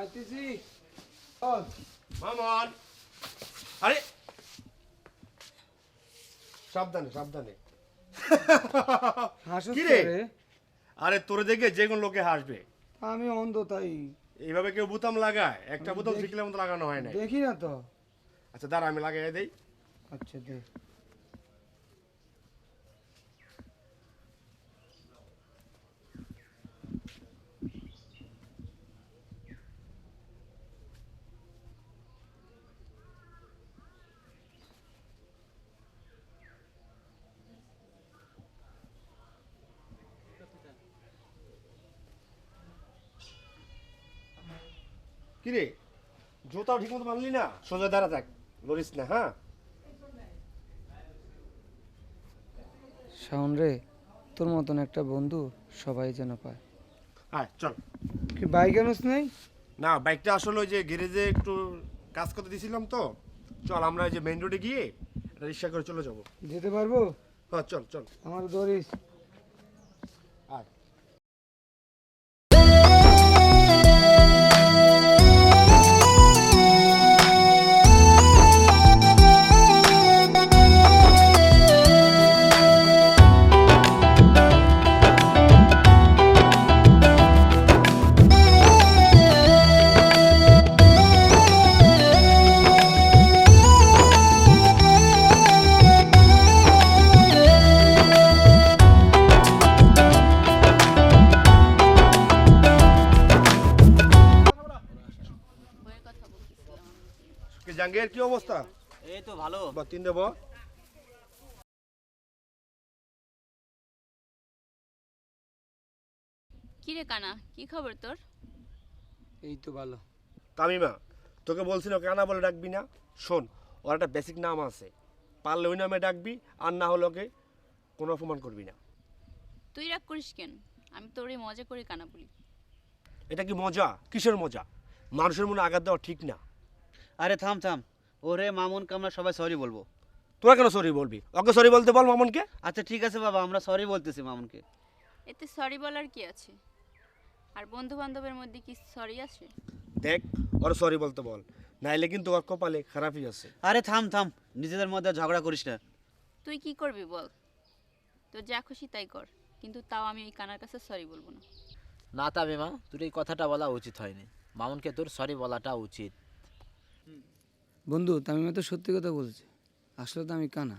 আইতেছি। মামন, আরে সাবধানে সাবধানে। হাসুস কি রে? রে? আরে তোরে দেখে যে কোনো লোকে হাসবে। আমি অন্ধ তাই এইভাবে কেউ বোতাম লাগায়? একটা বোতাম শিখলে মতো লাগানো হয় না। দেখি না তো। আচ্ছা দাঁড়া, আমি লাগাই দেই। আচ্ছা দে। কি রে, জুতাও ঠিক মতো বানলি না? সোজা দাঁড়া থাক, লড়িস না, হ্যাঁ? শাওন রে, তোর মতন একটা বন্ধু সবাই যেন পায়। আয় চল। কি বাইক আনোস নাই? না, বাইকটা আসলে ওই যে গ্যারেজে একটু কাজ করতে দিয়েছিলাম তো। চল আমরা এই যে মেইন রোডে গিয়ে একটা রিক্সা করে চলে যাবো। যেতে পারবো? হ্যাঁ চল চল। আমার ধরিস। আয়। বইয়ের কথা বলতেছিলাম। কি জাঙ্গিয়ার কি অবস্থা? এই তো ভালো। বা তিন দেবো। কি রে কানা, কি খবর তোর? এই তো ভালো। তামিমা, তোকে বলছিল কানা বলে ডাকবি না। শোন, ওর একটা বেসিক নাম আছে, পারলে ওই নামে ডাকবি, আর না হলে ওকে কোনো অপমান করবি না। তুই রাগ করিস কেন? আমি তোরই মজা করে কানা বলি। এটা কি মজা? কিসের মজা? মানুষের মনে আঘাত দেওয়া ঠিক না। আরে থাম থাম, ওরে মামুনকে আমরা সবাই সরি বলবো। তোরা কেন সরি বলবি? ওকে সরি বলতে বল মামনকে। আচ্ছা ঠিক আছে বাবা, আমরা সরি বলতেছি মামুনকে। এতে সরি বলার কি আছে? আর বন্ধু বান্ধবের মধ্যে কি সরি আছে? দেখ, ওর সরি বলতে বল, নাইলে কিন্তু ওর কপালে খারাপই আছে। আরে থাম থাম, নিজেদের মধ্যে ঝগড়া করিস না। তুই কি করবি বল? তোর যা খুশি তাই কর, কিন্তু তাও আমি ওই কানার কাছে সরি বলবো না। না তামিমা, তোর এই কথাটা বলা উচিত হয়নি। মামুনকে তোর সরি বলাটা উচিত। বন্ধু, তামিমা তো সত্যি কথা বলছে। আসলে তো আমি কানা।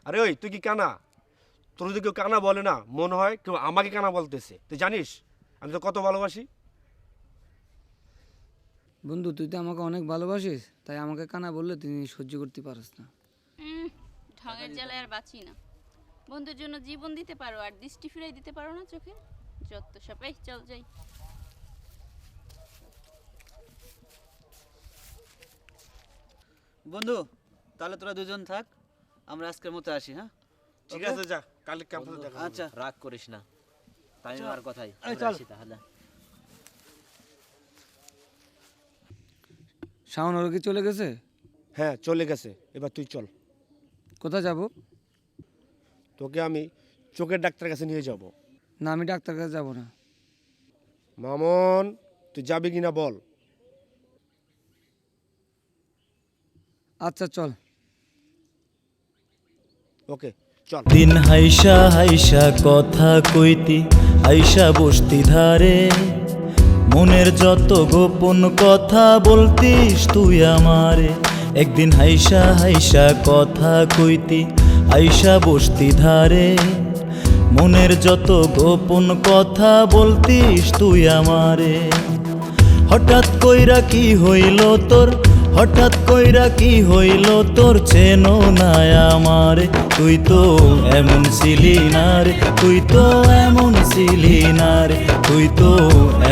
আরে ওই, তুই কি কানা? তোর যদি কেউ কানা বলে না, মনে হয় কেউ আমাকে কানা বলতেছে। তুই জানিস আমি তো কত ভালোবাসি। বন্ধু, তুই তো আমাকে অনেক ভালোবাসিস, তাই আমাকে কানা বললে তুই সহ্য করতে পারিস না। ঢঙের জ্বালায় আর বাঁচি না। বন্ধুর জন্য জীবন দিতে পারো আর দৃষ্টি ফিরাই দিতে পারো না চোখে। যত সবাই চল যাই। বন্ধু, তাহলে তোরা দুজন থাক, আমরা আজকের মতো আসি। হ্যাঁ ঠিক Okay? আছে, যা, কালকে ক্যাম্পাসে দেখা হবে। আচ্ছা রাগ করিস না তামিমার কথাই। এই আমরা চল। আসি তাহলে। শাওন ওরা কি চলে গেছে? হ্যাঁ চলে গেছে, এবার তুই চল। কোথায় যাব? তোকে আমি চোখের ডাক্তারের কাছে নিয়ে যাব। না, আমি ডাক্তার কাছে যাব না। মামন, তুই যাবি কিনা বল। আচ্ছা চল। ওকে চল। দিন হাইসা হাইসা কথা কইতি, হাইসা বসতি ধারে, মনের যত গোপন কথা বলতিস তুই আমারে। একদিন হাইসা হাইসা কথা কইতি, হাইসা বসতি ধারে, মনের যত গোপন কথা বলতিস তুই আমারে। হঠাৎ কইরা কি হইল তোর, হঠাৎ কইরা কি হইল তোর, চেনো না আমারে। তুই তো এমন ছিলি না রে, তুই তো এমন ছিলি না রে, তুই তো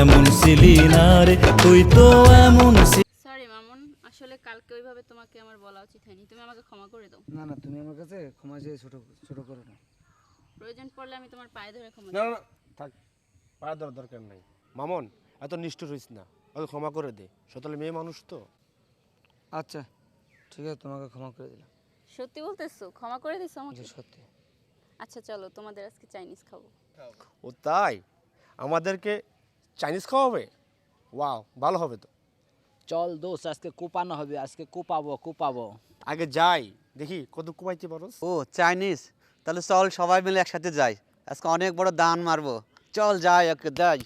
এমন ছিলি না রে, তুই তো এমন সরি মামুন, আসলে কালকে ওইভাবে তোমাকে আমার বলা উচিত হয়নি। তুমি আমাকে ক্ষমা করে দাও। না না, তুমি আমার কাছে ক্ষমা চেয়ে ছোট ছোট করো না। প্রয়োজন পড়লে আমি তোমার পায়ে ধরে ক্ষমা না না না, থাক, পাড়া দেওয়ার দরকার নাই। মামন, এত নিষ্ঠুর হইস না, ওকে ক্ষমা করে দে। সতালে মেয়ে মানুষ তো। আচ্ছা ঠিক আছে, তোমাকে ক্ষমা করে দিলাম। সত্যি বলতেছো? ক্ষমা করে দিছো আমাকে? যে সত্যি। আচ্ছা চলো, তোমাদের আজকে চাইনিজ খাবো। ও তাই? আমাদেরকে চাইনিজ খাওয়াবে? ওয়াও, ভালো হবে তো। চল দোস্ত, আজকে কোপানো হবে, আজকে কোপাবো কোপাবো। আগে যাই দেখি কত কুমাইতে পারোস। ও চাইনিজ, তাহলে চল সবাই মিলে একসাথে যাই, আজকে অনেক বড় দান মারবো। চল যাই, ওকে যাই।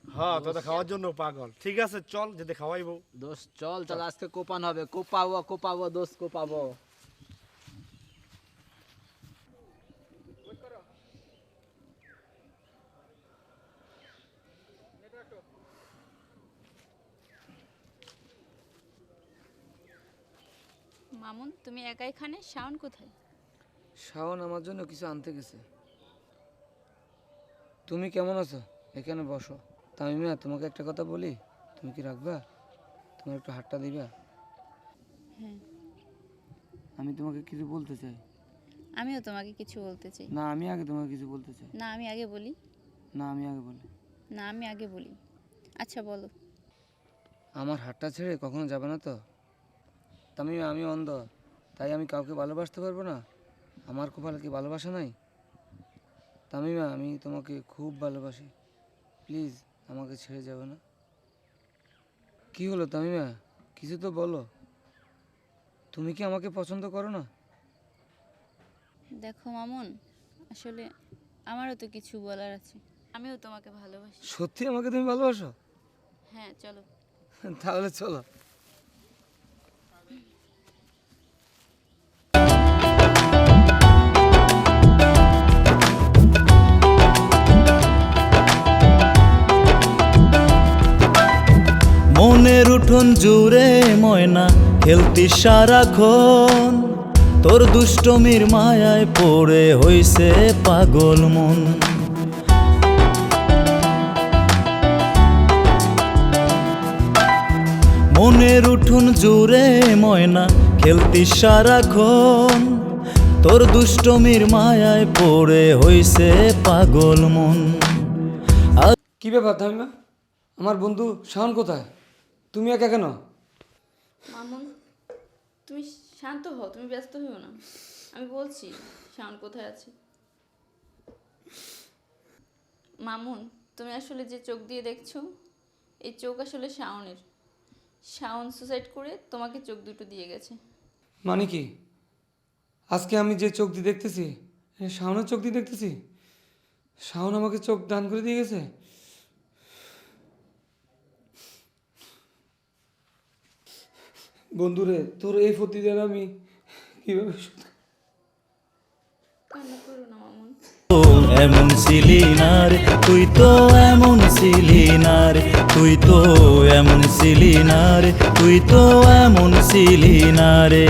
হ্যাঁ তোদের খাওয়ার জন্য পাগল। ঠিক আছে চল, যেতে খাওয়াইবো। দোস্ত চল, তাহলে আজকে কোপানো হবে, কোপাবো কোপাবো দোস্ত কোপাবো। মামুন, তুমি একাই খানে? শাওন কোথায়? শাওন আমার জন্য কিছু আনতে গেছে। তুমি কেমন আছো? এখানে বসো। তামিমা, তোমাকে একটা কথা বলি, তুমি কি রাখবা? তোমার একটু হাতটা দিবা? হ্যাঁ। আমি তোমাকে কিছু বলতে চাই। আমিও তোমাকে কিছু বলতে চাই। না, আমি আগে তোমাকে কিছু বলতে চাই। না আমি আগে বলি। না, আমি আগে বলি। না আমি আগে বলি। আচ্ছা বলো। আমার হাতটা ছেড়ে কখনো যাবে না তো? তামিমা, আমি অন্ধ, তাই আমি কাউকে ভালোবাসতে পারবো না? আমার কপালে কি ভালোবাসা নাই? তামিমা, আমি তোমাকে খুব ভালোবাসি, প্লিজ আমাকে ছেড়ে যাবে না। কি হলো তামিমা, কিছু তো বলো। তুমি কি আমাকে পছন্দ করো না? দেখো মামুন, আসলে আমারও তো কিছু বলার আছে। আমিও তোমাকে ভালোবাসি। সত্যি আমাকে তুমি ভালোবাসো? হ্যাঁ চলো। তাহলে চলো। মনের উঠোন জুড়ে ময়না খেলতি সারাক্ষণ, তোর দুষ্টমির মায়ায় পড়ে হইছে পাগল মন। মনের উঠোন জুড়ে ময়না খেলতি সারাক্ষণ, তোর দুষ্টমির মায়ায় পড়ে হইছে পাগল মন। কি ব্যাপার তামিমা, আমার বন্ধু শাওন কোথায়? তুমি একা কেন? মামুন, তুমি শান্ত হও, তুমি ব্যস্ত হও না। আমি বলছি শাওন কোথায় আছে। মামুন, তুমি আসলে যে চোখ দিয়ে দেখছো, এই চোখ আসলে শাওনের। শাওন সুসাইড করে তোমাকে চোখ দুটো দিয়ে গেছে। মানে কি? আজকে আমি যে চোখ দিয়ে দেখতেছি, শাওনের চোখ দিয়ে দেখতেছি? শাওন আমাকে চোখ দান করে দিয়ে গেছে? বন্ধুরে, তোর এই প্রতিদান আমি কিভাবে কান্না করো না মামুন। এমন ছিলি না রে তুই, তো এমন ছিলি না রে তুই, তো এমন ছিলি না রে তুই, তো এমন ছিলি না রে।